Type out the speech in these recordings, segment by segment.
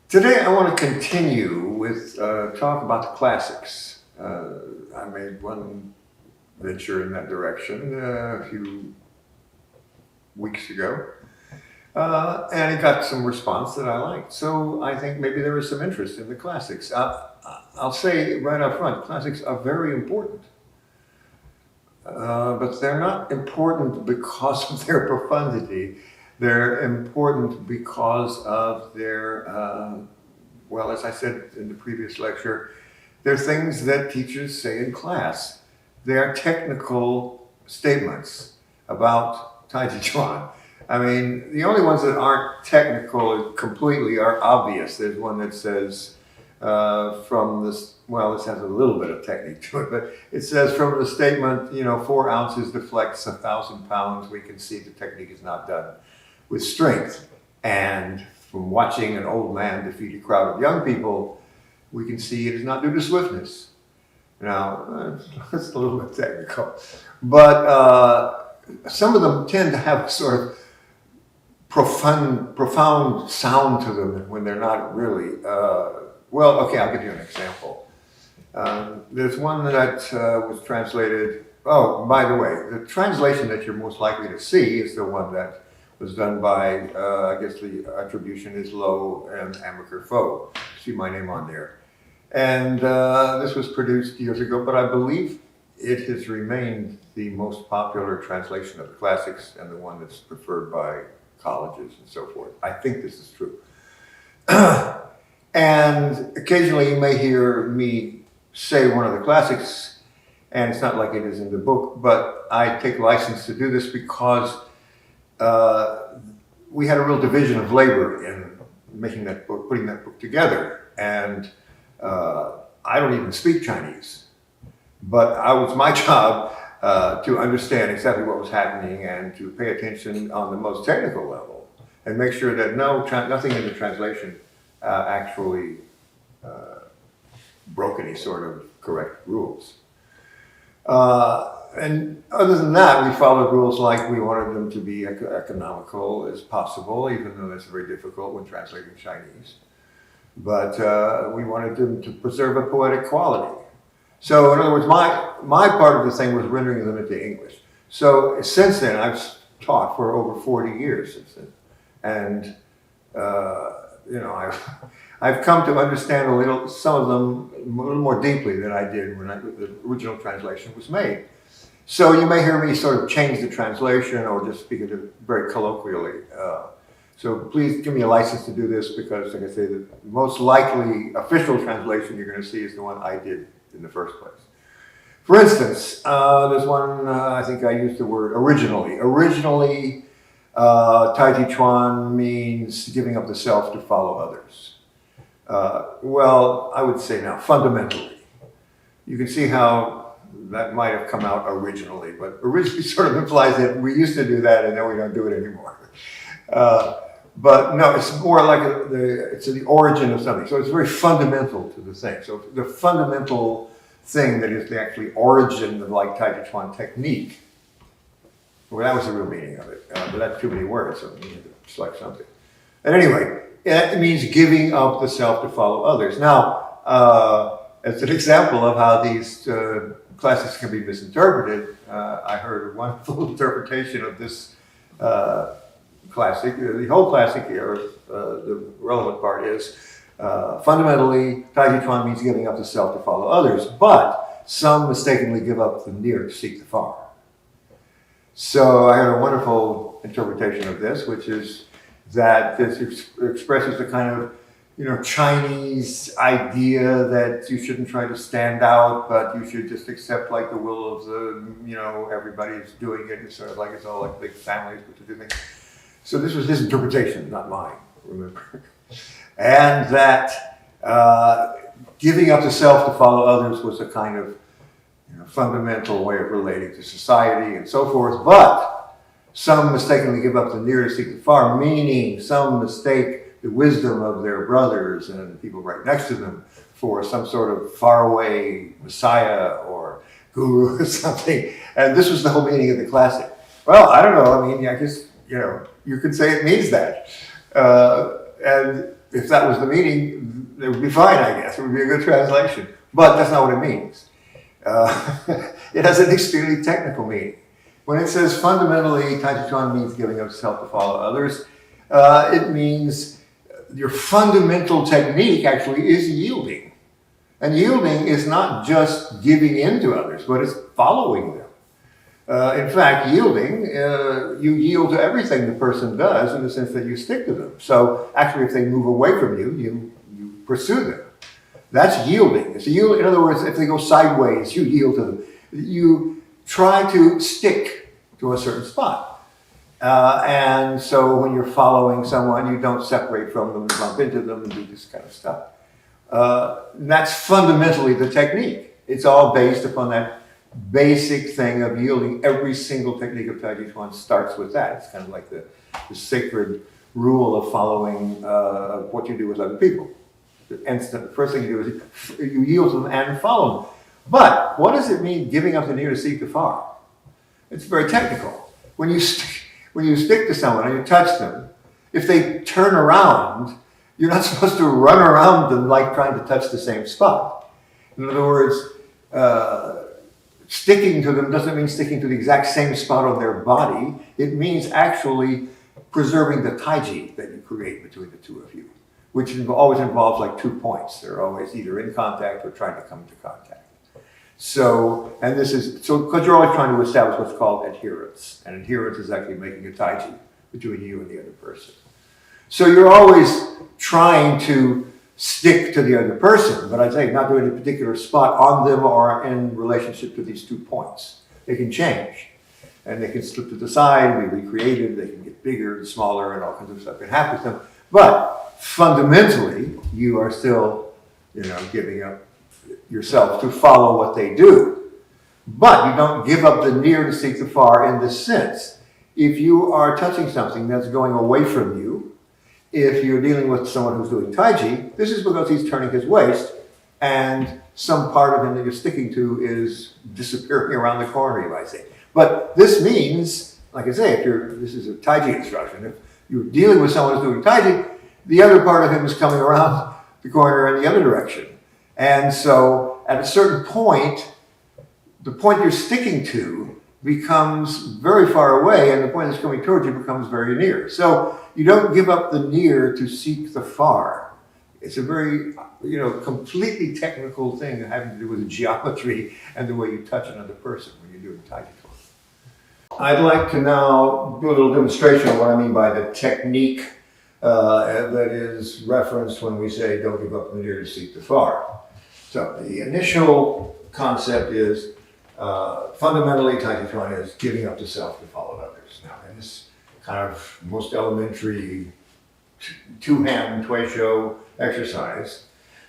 Today I want to continue with talk about the classics. I made one venture in that direction a few weeks ago, and it got some response that I liked. So I think maybe there is some interest in the classics. I'll say right up front, classics are very important. But they're not important because of their profundity. They're important because of their, well, as I said in the previous lecture, they're things that teachers say in class. They are technical statements about Taijiquan. I mean, the only ones that aren't technical completely are obvious. There's one that says, from this, well, this has a little bit of technique to it, but it says from the statement, 4 ounces deflects 1,000 pounds, we can see the technique is not done with strength. And from watching an old man defeat a crowd of young people, we can see it is not due to swiftness. Now, that's a little bit technical, but some of them tend to have sort of profound sound to them when they're not really. Well, okay, I'll give you an example. There's one that was translated. Oh, by the way, the translation that you're most likely to see is the one that was done by, I guess the attribution is Low and Amacker. See my name on there. And this was produced years ago, but I believe it has remained the most popular translation of the classics and the one that's preferred by colleges and so forth. I think this is true. And occasionally you may hear me say one of the classics, and it's not like it is in the book, but I take license to do this because we had a real division of labor in making that book, putting that book together. And I don't even speak Chinese, but it was my job to understand exactly what was happening and to pay attention on the most technical level and make sure that nothing in the translation actually broke any sort of correct rules. And other than that, we followed rules like we wanted them to be economical as possible, even though that's very difficult when translating Chinese. But we wanted them to preserve a poetic quality. So in other words, my part of the thing was rendering them into English. So since then, I've taught for over 40 years since then. And I've come to understand some of them a little more deeply than I did when the original translation was made. So you may hear me sort of change the translation or just speak it very colloquially. So please give me a license to do this because, like I say, the most likely official translation you're going to see is the one I did in the first place. For instance, there's one, I think I used the word originally. Originally, Taijiquan means giving up the self to follow others. Well, I would say now, fundamentally. You can see how that might have come out originally, but originally sort of implies that we used to do that and then we don't do it anymore. But no, it's more like it's the origin of something. So it's very fundamental to the thing. So the fundamental thing that is the actually origin of like Taijiquan technique. Well, that was the real meaning of it, but that's too many words, so we need to select something. And anyway, it means giving up the self to follow others. Now, as an example of how these classics can be misinterpreted, I heard a wonderful interpretation of this classic. The whole classic here, the relevant part is, fundamentally, Taijiquan means giving up the self to follow others, but some mistakenly give up the near to seek the far. So I had a wonderful interpretation of this, which is that this expresses the kind of, Chinese idea that you shouldn't try to stand out, but you should just accept like the will of the, everybody's doing it. It's sort of like it's all like big families put to do things. So this was his interpretation, not mine, remember. And that giving up the self to follow others was a kind of fundamental way of relating to society and so forth, but some mistakenly give up the near to seek the far, meaning some mistake the wisdom of their brothers and people right next to them for some sort of faraway messiah or guru or something. And this was the whole meaning of the classic. Well, I don't know. I mean, I guess, you could say it means that. And if that was the meaning, it would be fine, I guess. It would be a good translation. But that's not what it means. It has an extremely technical meaning. When it says fundamentally, Taijiquan means giving up self to follow others, it means your fundamental technique actually is yielding. And yielding is not just giving in to others, but it's following them. In fact, yielding, you yield to everything the person does in the sense that you stick to them. So actually, if they move away from you, you pursue them. That's yielding. It's yield. In other words, if they go sideways, you yield to them. You try to stick to a certain spot. And so when you're following someone, you don't separate from them and bump into them and do this kind of stuff. That's fundamentally the technique. It's all based upon that basic thing of yielding. Every single technique of Taijiquan starts with that. It's kind of like the sacred rule of following what you do with other people. The first thing you do is you yield to them and follow them. But what does it mean giving up the near to seek the far? It's very technical. When you stick to someone and you touch them, if they turn around, you're not supposed to run around them like trying to touch the same spot. In other words, sticking to them doesn't mean sticking to the exact same spot on their body. It means actually preserving the taiji that you create between the two of you, which always involves like 2 points. They're always either in contact or trying to come into contact. So, and this is, so because you're always trying to establish what's called adherence. And adherence is actually making a taiji between you and the other person. So you're always trying to stick to the other person, but I'd say not to any particular spot on them or in relationship to these 2 points. They can change. And they can slip to the side and be recreated. They can get bigger and smaller and all kinds of stuff can happen to them. But fundamentally, you are still, giving up yourself to follow what they do. But you don't give up the near to seek the far in this sense. If you are touching something that's going away from you, if you're dealing with someone who's doing Taiji, this is because he's turning his waist and some part of him that you're sticking to is disappearing around the corner, you might say. But this means, like I say, this is a Taiji instruction. If you're dealing with someone who's doing Taiji, the other part of him is coming around the corner in the other direction. And so at a certain point, the point you're sticking to becomes very far away and the point that's coming towards you becomes very near. So you don't give up the near to seek the far. It's a very, completely technical thing having to do with geometry and the way you touch another person when you're doing Taijiquan. I'd like to now do a little demonstration of what I mean by the technique that is referenced when we say don't give up the near to seek the far. So the initial concept is fundamentally Taijiquan is giving up the self to follow others. Now in this kind of most elementary two-hand Tuisho exercise,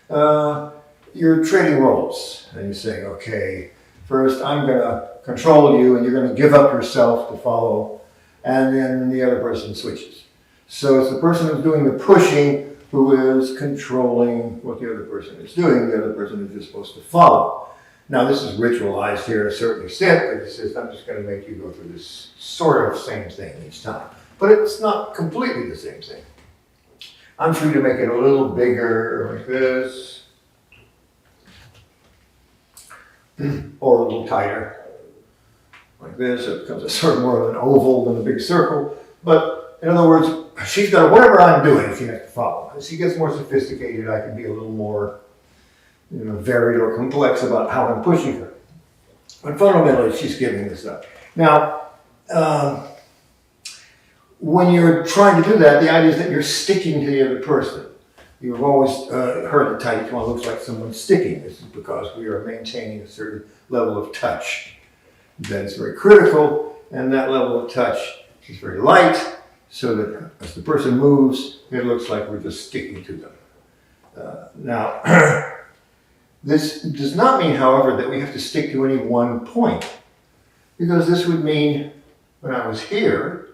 you're trading roles and you're saying, okay, first I'm going to control you and you're going to give up yourself to follow, and then the other person switches. So it's the person who's doing the pushing who is controlling what the other person is doing. The other person is just supposed to follow. Now this is ritualized here to a certain extent, but it says I'm just going to make you go through this sort of same thing each time. But it's not completely the same thing. I'm free to make it a little bigger like this, or a little tighter like this. So it becomes a sort of more of an oval than a big circle. But in other words, she's got whatever I'm doing, she has to follow. As she gets more sophisticated, I can be a little more varied or complex about how I'm pushing her. But fundamentally, she's giving this up. Now, when you're trying to do that, the idea is that you're sticking to the other person. You've always heard the Taijiquan looks like someone sticking. This is because we are maintaining a certain level of touch that is very critical, and that level of touch is very light, so that as the person moves, it looks like we're just sticking to them. Now, this does not mean, however, that we have to stick to any one point, because this would mean when I was here,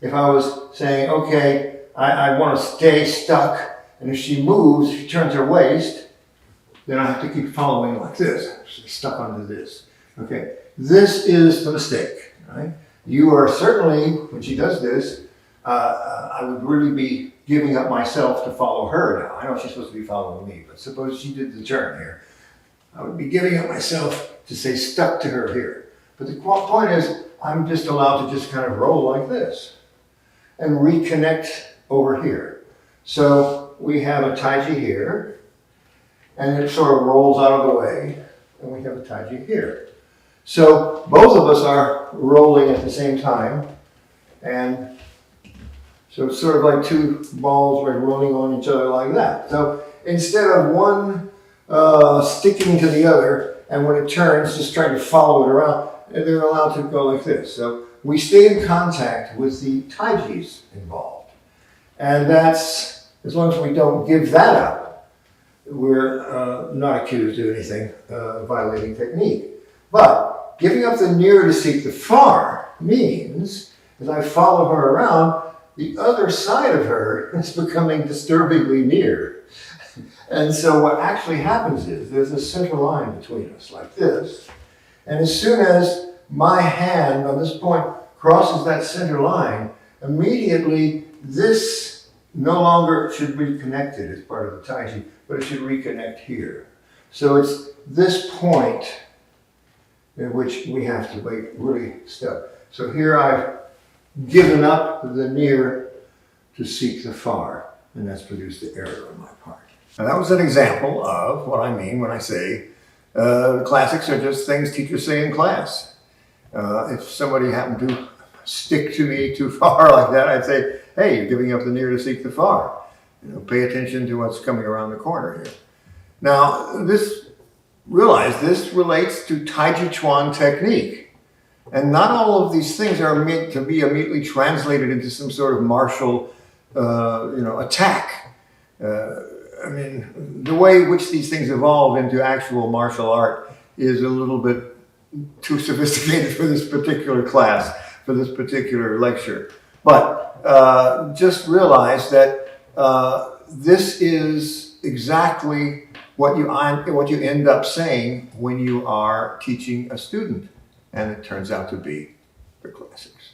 if I was saying, okay, I want to stay stuck, and if she moves, she turns her waist, then I have to keep following like this. She's stuck onto this. Okay, this is the mistake, right? You are certainly, when she does this, I would really be giving up myself to follow her now. I know she's supposed to be following me, but suppose she did the turn here. I would be giving up myself to say stuck to her here. But the point is, I'm just allowed to just kind of roll like this and reconnect over here. So we have a Taiji here, and it sort of rolls out of the way, and we have a Taiji here. So both of us are rolling at the same time, and so it's sort of like two balls like rolling on each other like that. So instead of one sticking to the other, and when it turns, just trying to follow it around, they're allowed to go like this. So we stay in contact with the Taijis involved. And that's, as long as we don't give that up, we're not accused of anything violating technique. But giving up the near to seek the far means, as I follow her around, the other side of her is becoming disturbingly near. And so what actually happens is there's a center line between us, like this. And as soon as my hand on this point crosses that center line, immediately this no longer should be connected as part of the Taiji, but it should reconnect here. So it's this point in which we have to really step. So here I've given up the near to seek the far, and that's produced the error on my part. Now that was an example of what I mean when I say classics are just things teachers say in class. If somebody happened to stick to me too far like that, I'd say, hey, you're giving up the near to seek the far. Pay attention to what's coming around the corner here. Now, realize this relates to Taijiquan technique. And not all of these things are meant to be immediately translated into some sort of martial attack. I mean, the way in which these things evolve into actual martial art is a little bit too sophisticated for this particular class, for this particular lecture. But just realize that this is exactly what you end up saying when you are teaching a student, and it turns out to be the classics.